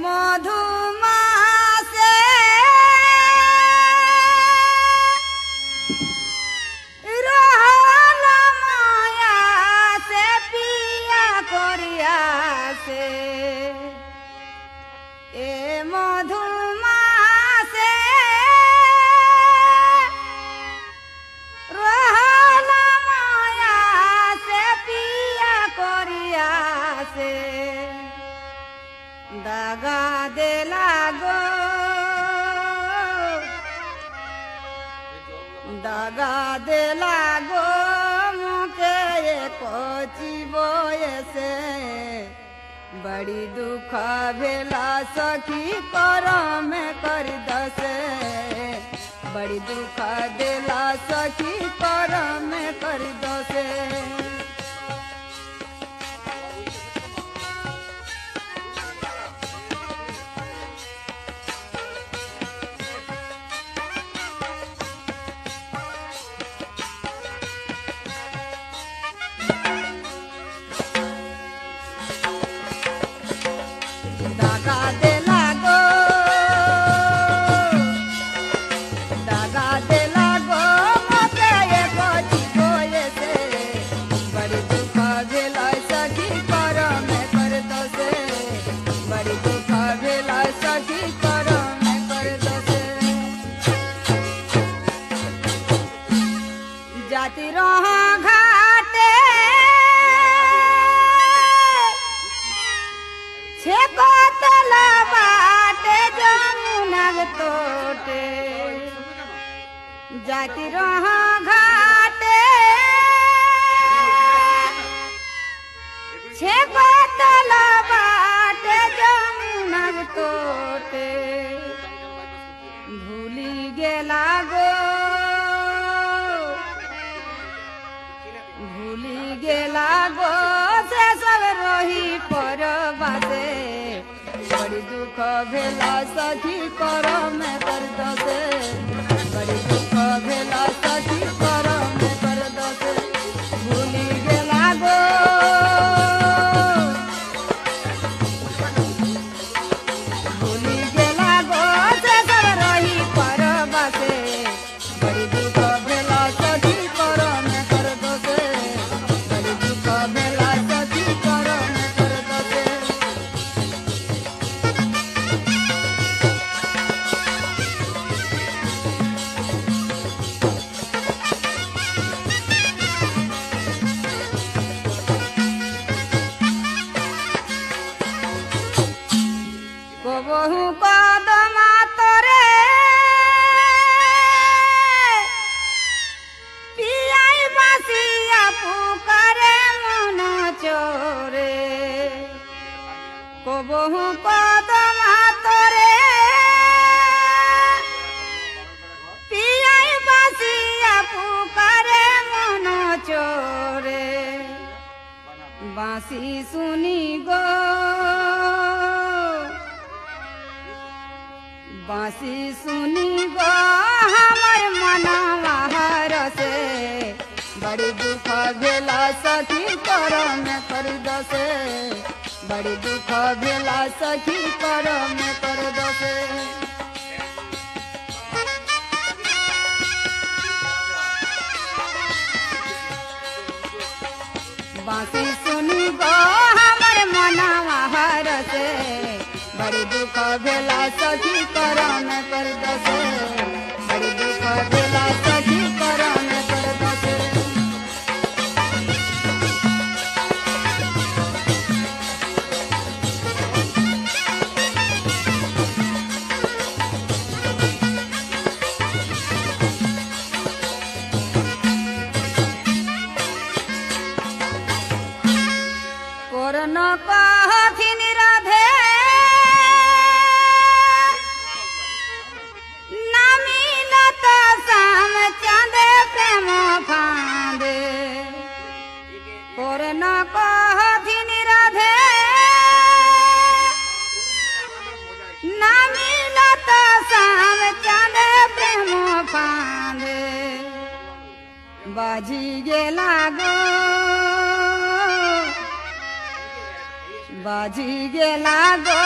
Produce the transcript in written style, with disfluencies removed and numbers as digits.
মধুমাসে রহল মায়াসে পিয়া করিয়াছে এ মধুমাসে রহল মায়াসে পিয়া করিয়াছে দাগা দেলা গো দাগা দেলা গো মুকে কচি বয়সে बड़ी दुख भेला सखी करम कर दसे बड़ी दुख देला सखी करम कर दसे दागा देला गो मोके कची बोयसे बड़ी दुख भेला सखी करम कर दसे बड़ी दुख भेला सखी करम कर दसे जाति रहा घाटे छे कोतला बाटे जमुनाग तोटे जाति रहा घाटे छे कोतला बाटे जमुनाग तोटे भूली गेला गो भूली गेला गो से सब रही परबासे बड़ी दुख भेला सखी करम कर दसे बड़ी दुख भेला सखी करम कर दसे भूली गेला गो भूली गेला गो से सब रही परबासे बड़ी दुख भेला सखी करम कर दसे बड़ी दुख भेला सखी करम कर दसे কবহু কদমা তরে পিয়াই বাসিয়া পুকারে মন চোরে কবহু কদমা তরে পিয়াই বাসিয়া পুকারে মন চোরে বাঁশি শুনি গো बांसी सुनी गो हमर मनवा हरसे बड़ी दुख भेला सखी करम कर दसे बड़ी दुख भेला सखी करम कर दसे बांसी सुनी गो हमर मनवा हरसे बड़ी दुख भेला सखी करम कर दसे बड़ी दुख भेला सखी करम कर दसे कोरन कहथिन राधे न कहथिन राधे ना मिलत शाम चाँद प्रेम फांदे बाजी गेला गो बाजी गेला गो